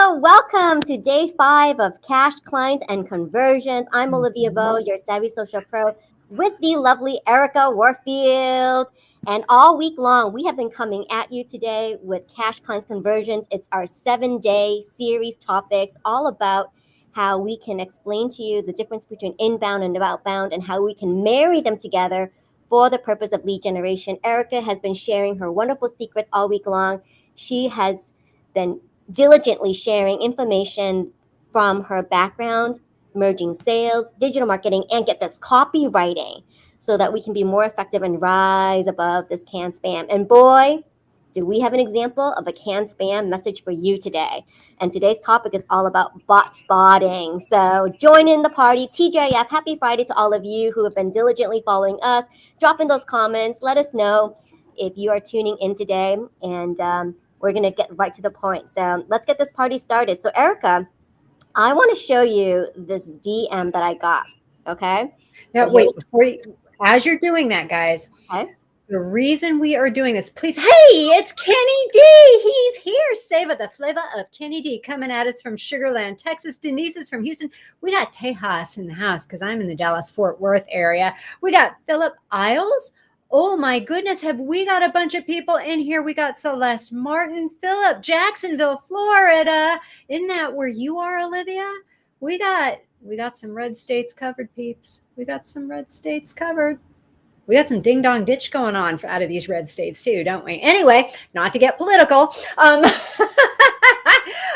Welcome to day 5 of Cash Clients and Conversions. I'm Olivia Vo, your Savvy Social Pro, with the lovely Erika Warfield. And all week long, we have been coming at you today with Cash Clients Conversions. It's our 7-day series topics, all about how we can explain to you the difference between inbound and outbound and how we can marry them together for the purpose of lead generation. Erika has been sharing her wonderful secrets all week long. She has been diligently sharing information from her background, merging sales, digital marketing, and get this, copywriting, so that we can be more effective and rise above this canned spam. And boy, do we have an example of a canned spam message for you today. And today's topic is all about bot spotting. So join in the party. TJF, happy Friday to all of you who have been diligently following us. Drop in those comments. Let us know if you are tuning in today. And we're going to get right to the point. So let's get this party started. So Erika, I want to show you this DM that I got. Okay. Now, So wait, as you're doing that, guys, okay. the reason we are doing this, please, hey, it's Kenny D. He's here. Save the flavor of Kenny D coming at us from Sugarland, Texas. Denise is from Houston. We got Tejas in the house because I'm in the Dallas-Fort Worth area. We got Philip Isles. Oh my goodness, have we got a bunch of people in here? We got Celeste Martin, Philip, Jacksonville, Florida. Isn't that where you are, Olivia? We got some red states covered, peeps. We got some red states covered. We got some ding dong ditch going on out of these red states too, don't we? Anyway, not to get political.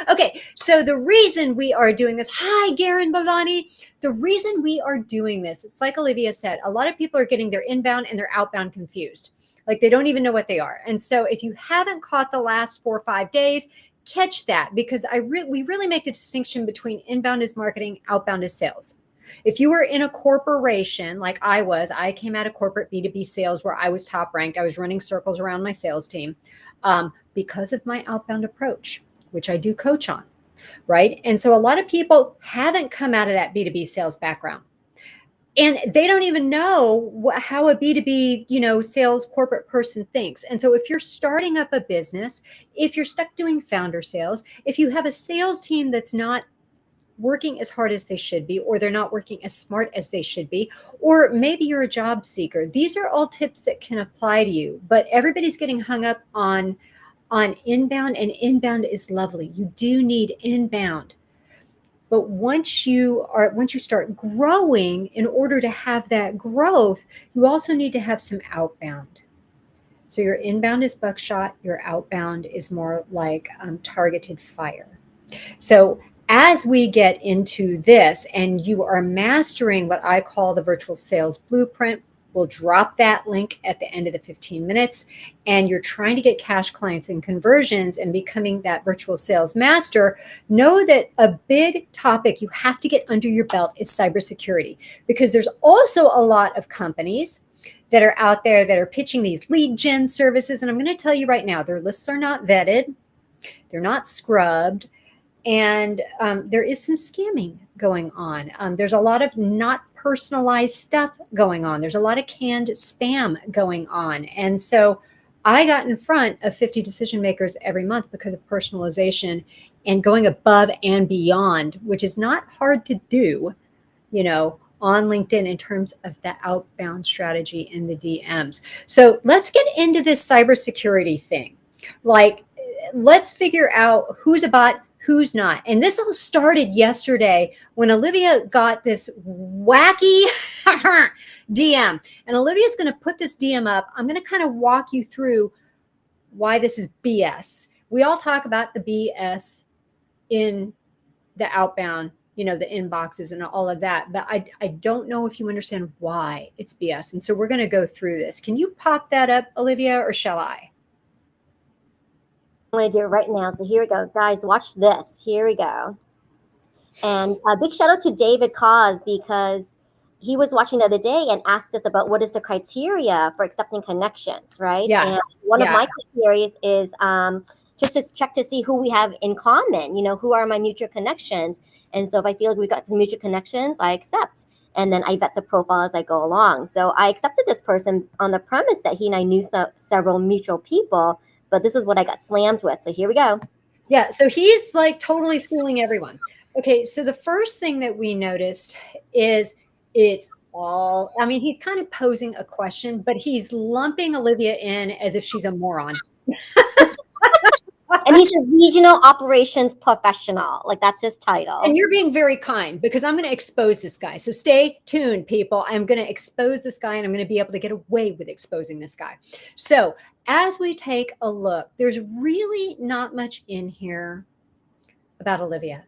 Okay, so the reason we are doing this, hi, Garen Bavani. The reason we are doing this, it's like Olivia said, a lot of people are getting their inbound and their outbound confused. Like they don't even know what they are. And so if you haven't caught the last 4 or 5 days, catch that, because we really make the distinction between inbound is marketing, outbound is sales. If you were in a corporation like I came out of corporate B2B sales where I was top ranked. I was running circles around my sales team because of my outbound approach, which I do coach on, right? And so a lot of people haven't come out of that B2B sales background. And they don't even know how a B2B, sales corporate person thinks. And so if you're starting up a business, if you're stuck doing founder sales, if you have a sales team that's not working as hard as they should be, or they're not working as smart as they should be, or maybe you're a job seeker, these are all tips that can apply to you. But everybody's getting hung up on inbound, and inbound is lovely. You do need inbound. But once you start growing, in order to have that growth, you also need to have some outbound. So your inbound is buckshot, your outbound is more like targeted fire. So as we get into this and you are mastering what I call the virtual sales blueprint, we'll drop that link at the end of the 15 minutes, and you're trying to get cash clients and conversions and becoming that virtual sales master, know that a big topic you have to get under your belt is cybersecurity, because there's also a lot of companies that are out there that are pitching these lead gen services. And I'm going to tell you right now, their lists are not vetted. They're not scrubbed. And there is some scamming going on. There's a lot of not personalized stuff going on. There's a lot of canned spam going on. And so I got in front of 50 decision makers every month because of personalization and going above and beyond, which is not hard to do, on LinkedIn in terms of the outbound strategy in the DMs. So let's get into this cybersecurity thing. Like, let's figure out who's a bot, who's not. And this all started yesterday when Olivia got this wacky DM. And Olivia's going to put this DM up. I'm going to kind of walk you through why this is BS. We all talk about the BS in the outbound, the inboxes and all of that. But I don't know if you understand why it's BS. And so we're going to go through this. Can you pop that up, Olivia, or shall I? I'm going to do it right now. So here we go. Guys, watch this. Here we go. And a big shout out to David Cause, because he was watching the other day and asked us about what is the criteria for accepting connections, right? Yeah. And one of my criteria is just to check to see who we have in common, who are my mutual connections. And so if I feel like we've got some mutual connections, I accept. And then I vet the profile as I go along. So I accepted this person on the premise that he and I knew several mutual people. But this is what I got slammed with. So here we go. Yeah, so he's like totally fooling everyone. Okay, so the first thing that we noticed is it's all, I mean, he's kind of posing a question, but he's lumping Olivia in as if she's a moron. And he's a regional operations professional. Like that's his And title. you're being very kind because I'm going to expose this guy. So stay tuned, people. I'm going to expose this guy and I'm going to be able to get away with exposing this guy. So as we take a look, there's really not much in here about Olivia.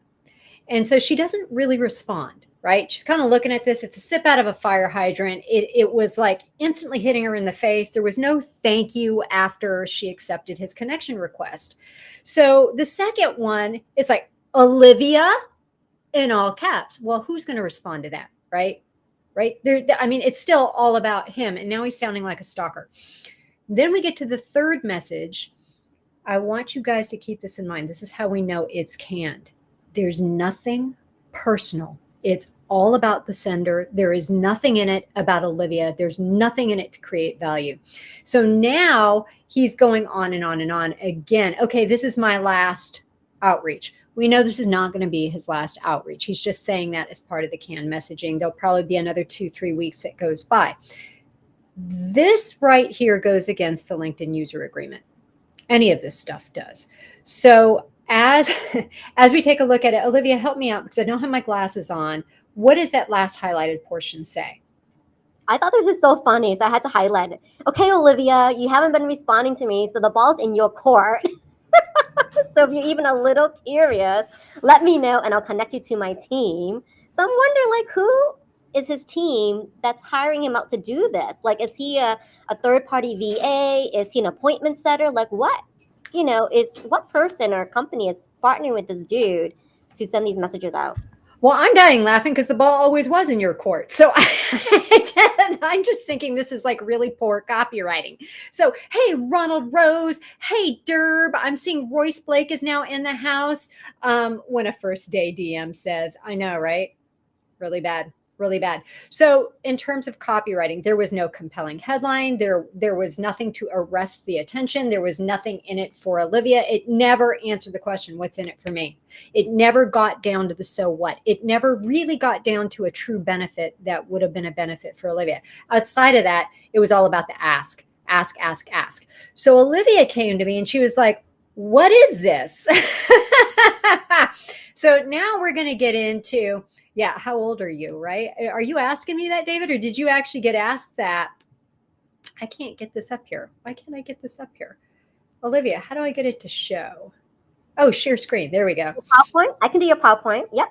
And so she doesn't really respond, right? She's kind of looking at this. It's a sip out of a fire hydrant. It was like instantly hitting her in the face. There was no thank you after she accepted his connection request. So the second one is like, Olivia, in all caps. Well, who's going to respond to that, right? Right there. I mean, it's still all about him. And now he's sounding like a stalker. Then we get to the third message. I want you guys to keep this in mind. This is how we know it's canned. There's nothing personal. It's all about the sender. There is nothing in it about Olivia. There's nothing in it to create value. So now he's going on and on and on again. Okay, this is my last outreach. We know this is not going to be his last outreach. He's just saying that as part of the canned messaging. There'll probably be another 2-3 weeks that goes by. This right here goes against the LinkedIn user agreement. Any of this stuff does. So as we take a look at it, Olivia, help me out because I don't have my glasses on. What does that last highlighted portion say? I thought this is so funny, so I had to highlight it. Okay, Olivia, you haven't been responding to me, so the ball's in your court. So if you're even a little curious, let me know and I'll connect you to my team. So I'm wondering, like, who is his team that's hiring him out to do this? Like, is he a third-party VA? Is he an appointment setter? Like, what? Is what person or company is partnering with this dude to send these messages out? Well, I'm dying laughing because the ball always was in your court. So I'm just thinking this is like really poor copywriting. So, hey, Ronald Rose. Hey, Derb. I'm seeing Royce Blake is now in the house. When a first day DM says, I know, right? Really bad. Really bad. So in terms of copywriting, there was no compelling headline. There was nothing to arrest the attention. There was nothing in it for Olivia. It never answered the question, what's in it for me? It never got down to the so what. It never really got down to a true benefit that would have been a benefit for Olivia. Outside of that, it was all about the ask. So Olivia came to me and she was like, what is this? So now we're going to get into, yeah, how old are you, right? Are you asking me that, David, or did you actually get asked that? I can't get this up here. Why can't I get this up here? Olivia, how do I get it to show? Oh, share screen. There we go. PowerPoint? I can do your PowerPoint. Yep.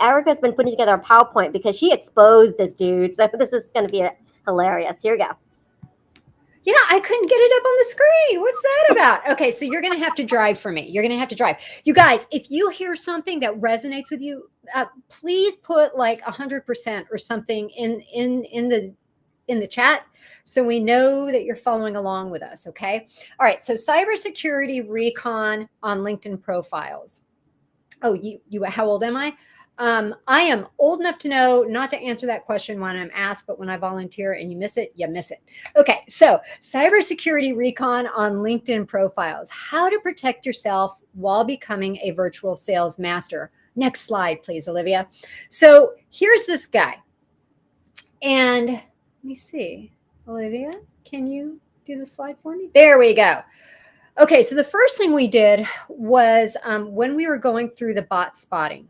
Erica's been putting together a PowerPoint because she exposed this dude. So this is going to be hilarious. Here we go. Yeah, I couldn't get it up on the screen. What's that about? Okay, so you're going to have to drive for me. You're going to have to drive. You guys, if you hear something that resonates with you, please put like 100% or something in the chat so we know that you're following along with us, okay? All right, so cybersecurity recon on LinkedIn profiles. Oh, you how old am I? I am old enough to know not to answer that question when I'm asked, but when I volunteer and you miss it, you miss it. Okay, so cybersecurity recon on LinkedIn profiles. How to protect yourself while becoming a virtual sales master. Next slide, please, Olivia. So here's this guy. And let me see. Olivia, can you do the slide for me? There we go. Okay, so the first thing we did was when we were going through the bot spotting,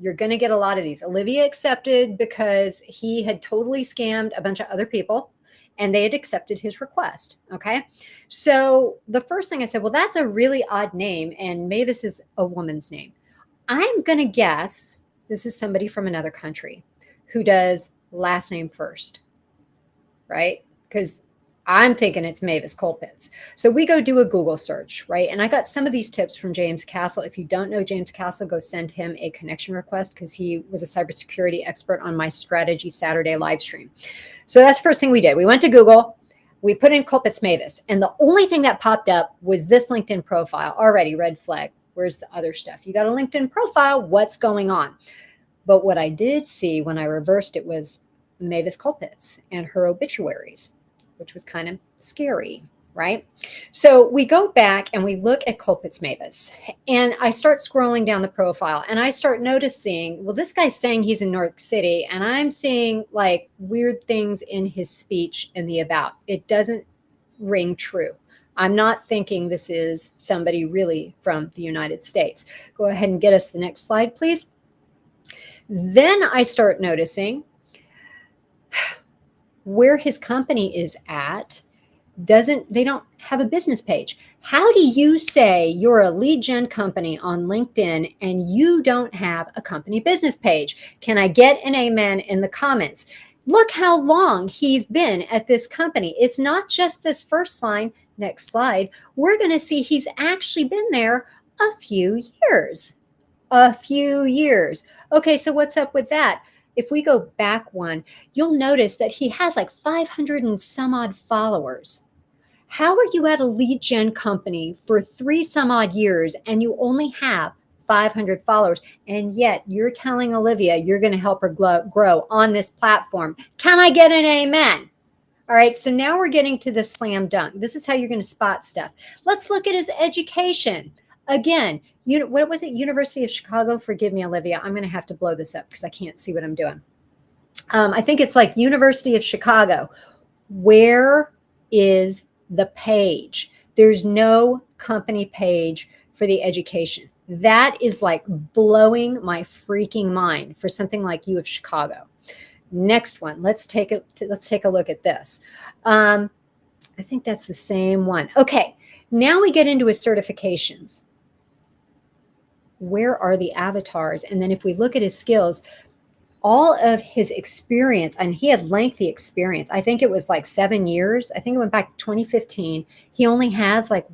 you're going to get a lot of these. Olivia accepted because he had totally scammed a bunch of other people and they had accepted his request. Okay. So the first thing I said, well, that's a really odd name. And Mavis is a woman's name. I'm going to guess this is somebody from another country who does last name first, right? Because I'm thinking it's Mavis Colpitts. So we go do a Google search, right? And I got some of these tips from James Castle. If you don't know James Castle, go send him a connection request because he was a cybersecurity expert on my Strategy Saturday live stream. So that's the first thing we did. We went to Google. We put in Colpitts Mavis. And the only thing that popped up was this LinkedIn profile. Already red flag. Where's the other stuff? You got a LinkedIn profile. What's going on? But what I did see when I reversed it was Mavis Colpitts and her obituaries, which was kind of scary. right? So we go back and we look at Culpits Mavis, and I start scrolling down the profile and I start noticing, well, this guy's saying he's in New York City, and I'm seeing like weird things in his speech in the about. It doesn't ring true. I'm not thinking this is somebody really from the United States. Go ahead and get us the next slide, please. Then I start noticing where his company is at. They don't have a business page. How do you say you're a lead gen company on LinkedIn and you don't have a company business page? Can I get an amen in the comments? Look how long he's been at this company. It's not just this first line. Next slide. We're going to see he's actually been there a few years. A few years. Okay, so what's up with that? If we go back one, you'll notice that he has like 500 and some odd followers. How are you at a lead gen company for 3 some odd years and you only have 500 followers? And yet you're telling Olivia you're going to help her grow on this platform. Can I get an amen? All right, so now we're getting to the slam dunk. This is how you're going to spot stuff. Let's look at his education. Again, what was it? University of Chicago? Forgive me, Olivia. I'm going to have to blow this up because I can't see what I'm doing. I think it's like University of Chicago. Where is the page? There's no company page for the education. That is like blowing my freaking mind for something like U of Chicago. Next one. Let's take a look at this. I think that's the same one. Okay, now we get into his certifications. Where are the avatars? And then if we look at his skills, all of his experience, and he had lengthy experience. I think it was like 7 years. I think it went back to 2015. He only has like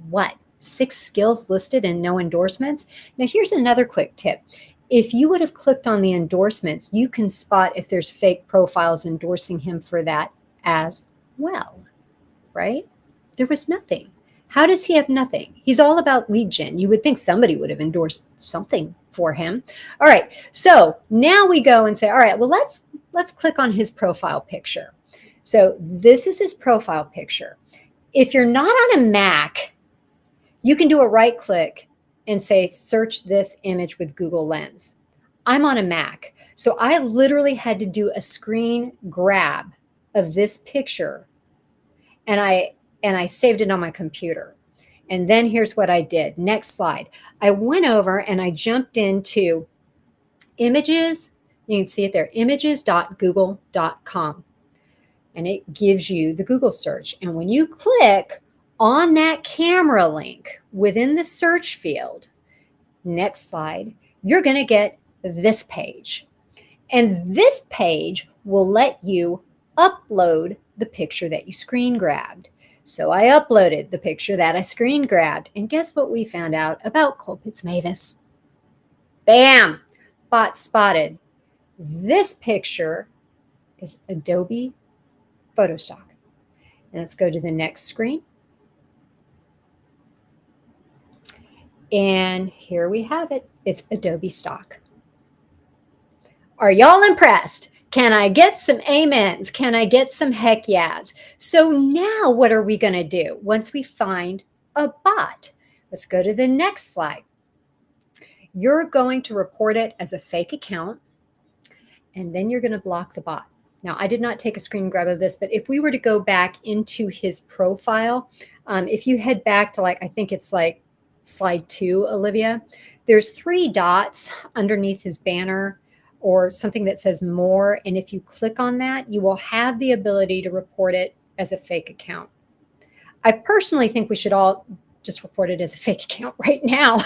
6 skills listed and no endorsements. Now here's another quick tip. If you would have clicked on the endorsements, you can spot if there's fake profiles endorsing him for that as well, right? There was nothing. How does he have nothing? He's all about lead gen. You would think somebody would have endorsed something for him. All right, so now we go and say, all right, well, let's click on his profile picture. So this is his profile picture. If you're not on a Mac, you can do a right click and say, search this image with Google Lens. I'm on a Mac, so I literally had to do a screen grab of this picture, and I saved it on my computer. And then here's what I did. Next slide. I went over and I jumped into images. You can see it there, images.google.com. And it gives you the Google search. And when you click on that camera link within the search field, next slide, you're going to get this page. And this page will let you upload the picture that you screen grabbed. So I uploaded the picture that I screen grabbed. And guess what we found out about Culpits Mavis? Bam! Bot spotted. This picture is Adobe Photo Stock. And let's go to the next screen. And here we have it. It's Adobe Stock. Are y'all impressed? Can I get some amens? Can I get some heck yeahs? So now what are we going to do once we find a bot? Let's go to the next slide. You're going to report it as a fake account, and then you're going to block the bot. Now, I did not take a screen grab of this, but if we were to go back into his profile, if you head back to I think it's like slide 2, Olivia, there's 3 dots underneath his banner or something that says more. And if you click on that, you will have the ability to report it as a fake account. I personally think we should all just report it as a fake account right now.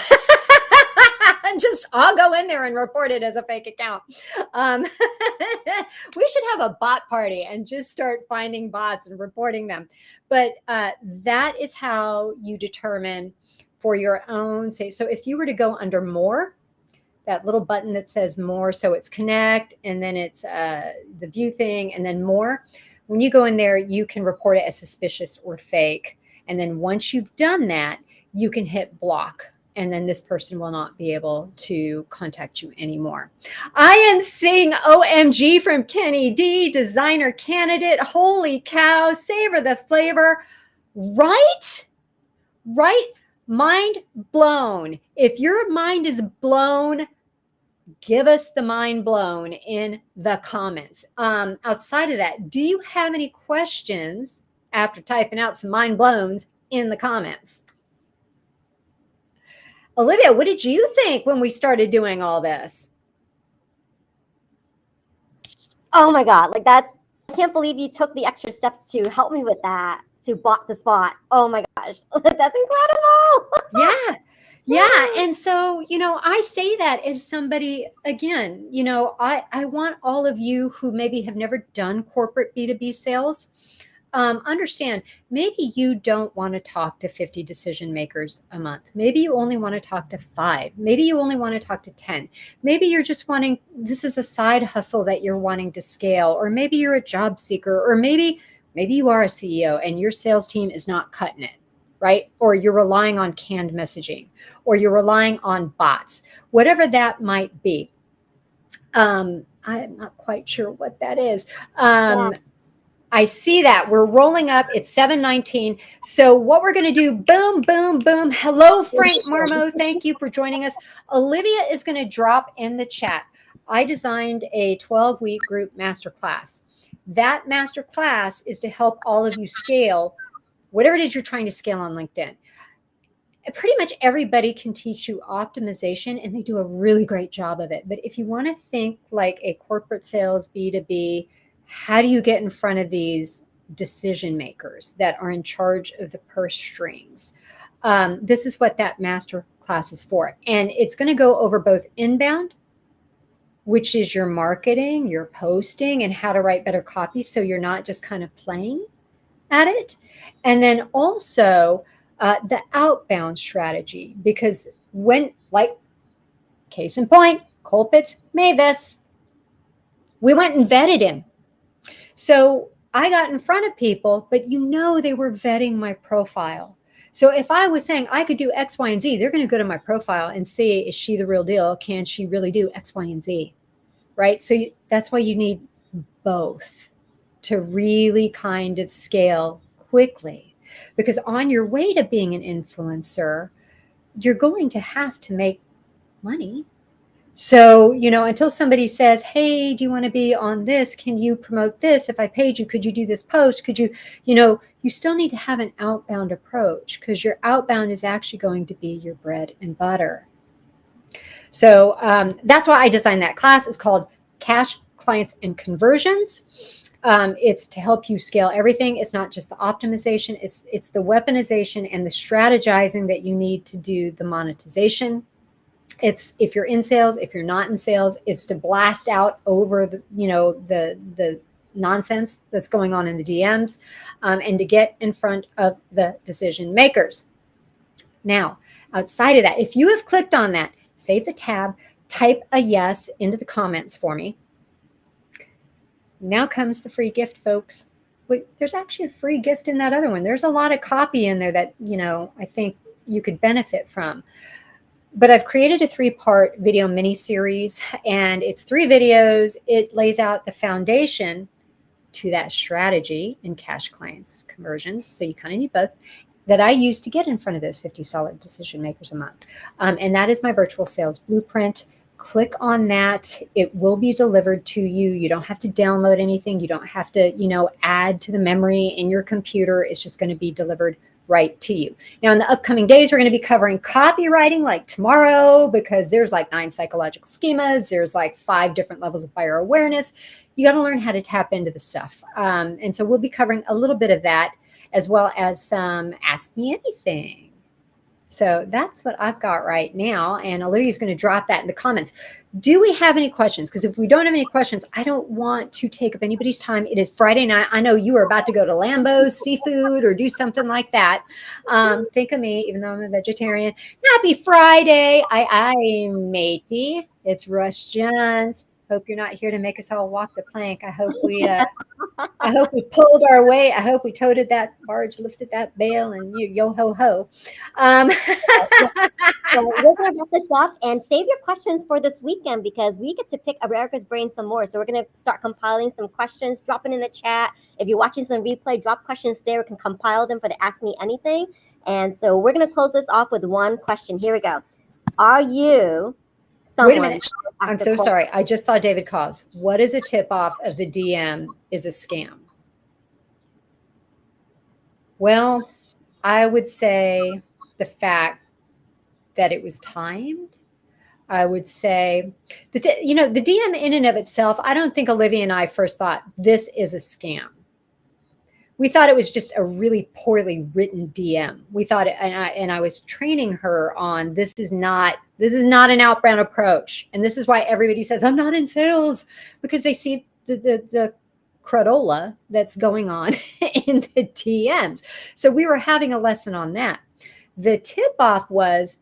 Just I'll go in there and report it as a fake account. We should have a bot party and just start finding bots and reporting them. But that is how you determine for your own sake. So if you were to go under more, that little button that says more, so it's connect, and then it's the view thing, and then more. When you go in there, you can report it as suspicious or fake. And then once you've done that, you can hit block. And then this person will not be able to contact you anymore. I am seeing OMG from Kenny D, designer candidate. Holy cow, savor the flavor. Right? Right? Mind blown. If your mind is blown, give us the mind blown in the comments. Outside of that, do you have any questions after typing out some mind blowns in the comments? Olivia, what did you think when we started doing all this? Oh my God. Like I can't believe you took the extra steps to help me with that, to bot the spot. Oh my gosh. That's incredible. Yeah. Yeah. And so, I say that as somebody, again, I want all of you who maybe have never done corporate B2B sales, understand maybe you don't want to talk to 50 decision makers a month. Maybe you only want to talk to 5. Maybe you only want to talk to 10. Maybe you're just wanting, this is a side hustle that you're wanting to scale, or maybe you're a job seeker, or maybe you are a CEO and your sales team is not cutting it, right? Or you're relying on canned messaging, or you're relying on bots, whatever that might be. I'm not quite sure what that is. Yes. I see that we're rolling up. It's 7:19. So what we're going to do, boom, boom, boom. Hello, Frank Marmo. Thank you for joining us. Olivia is going to drop in the chat. I designed a 12-week group masterclass. That masterclass is to help all of you scale whatever it is you're trying to scale on LinkedIn. Pretty much everybody can teach you optimization, and they do a really great job of it. But if you want to think like a corporate sales B2B, how do you get in front of these decision makers that are in charge of the purse strings? This is what that master class is for. And it's going to go over both inbound, which is your marketing, your posting, and how to write better copy so you're not just kind of playing at it. And then also the outbound strategy, because when, like, case in point, Colpitts Mavis, we went and vetted him. So I got in front of people, but they were vetting my profile. So if I was saying I could do X, Y, and Z, they're going to go to my profile and see, is she the real deal? Can she really do X, Y, and Z? Right? So that's why you need both to really kind of scale quickly. Because on your way to being an influencer, you're going to have to make money. So, until somebody says, hey, do you want to be on this? Can you promote this? If I paid you, could you do this post? Could you, you still need to have an outbound approach, because your outbound is actually going to be your bread and butter. So that's why I designed that class. It's called Cash, Clients, and Conversions. It's to help you scale everything. It's not just the optimization. It's the weaponization and the strategizing that you need to do the monetization. It's if you're in sales, if you're not in sales, it's to blast out over the nonsense that's going on in the DMs, and to get in front of the decision makers. Now, outside of that, if you have clicked on that, save the tab, type a yes into the comments for me. Now comes the free gift, folks. Wait, there's actually a free gift in that other one. There's a lot of copy in there that, I think you could benefit from. But I've created a 3-part video mini series, and it's 3 videos. It lays out the foundation to that strategy in cash, clients, conversions. So you kind of need both, that I use to get in front of those 50 solid decision makers a month. And that is my virtual sales blueprint. Click on that. It will be delivered to you. You don't have to download anything. You don't have to, add to the memory in your computer. It's just going to be delivered right to you. Now, in the upcoming days, we're going to be covering copywriting, like tomorrow, because there's like 9 psychological schemas. There's like 5 different levels of buyer awareness. You got to learn how to tap into the stuff. And so we'll be covering a little bit of that, as well as some Ask Me Anything. So that's what I've got right now. And Olivia's going to drop that in the comments. Do we have any questions? Because if we don't have any questions, I don't want to take up anybody's time. It is Friday night. I know you are about to go to Lambo's Seafood or do something like that. Think of me, even though I'm a vegetarian. Happy Friday. Aye, matey. It's Rush Johns. Hope you're not here to make us all walk the plank. I hope we pulled our weight. I hope we toted that barge, lifted that bale, and you yo ho ho. Um, So we're gonna wrap this up and save your questions for this weekend because we get to pick America's brain some more. So we're gonna start compiling some questions, dropping in the chat. If you're watching some replay, drop questions there. We can compile them for the Ask Me Anything. And so we're gonna close this off with one question. Here we go. Are you Wait a someone minute. I'm after so sorry. I just saw David Cause. What is a tip off of the DM is a scam? Well, I would say the fact that it was timed. I would say the DM in and of itself. I don't think Olivia and I first thought this is a scam. We thought it was just a really poorly written DM. We thought, and I was training her on this is not an outbound approach, and this is why everybody says I'm not in sales because they see the cradola that's going on in the DMs. So we were having a lesson on that. The tip off was,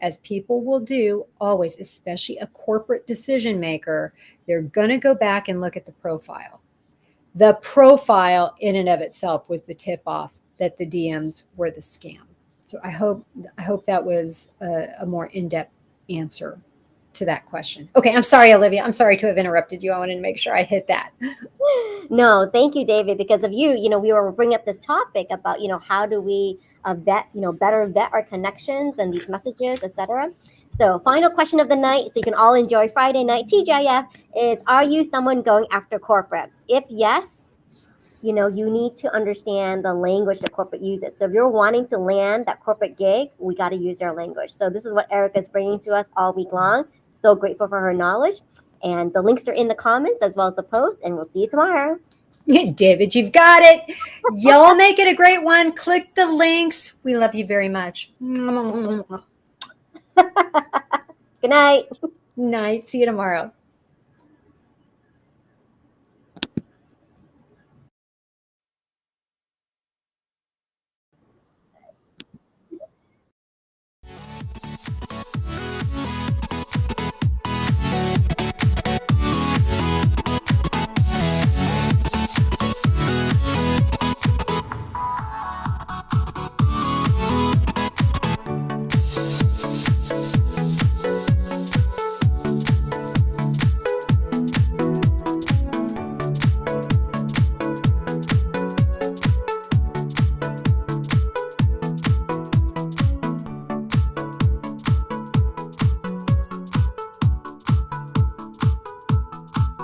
as people will do always, especially a corporate decision maker, they're going to go back and look at the profile. The profile in and of itself was the tip off that the DMs were the scam. So I hope that was a more in-depth answer to that question. Okay, I'm sorry, Olivia. I'm sorry to have interrupted you. I wanted to make sure I hit that. No, thank you, David. Because of you, we were bringing up this topic about, how do we better vet our connections and these messages, etc. So, final question of the night, so you can all enjoy Friday night TGIF, is: are you someone going after corporate? If yes, you need to understand the language that corporate uses. So if you're wanting to land that corporate gig, we got to use their language. So this is what Erika is bringing to us all week long. So grateful for her knowledge. And the links are in the comments as well as the post. And we'll see you tomorrow. David, you've got it. Y'all make it a great one. Click the links. We love you very much. Good night. Night. See you tomorrow.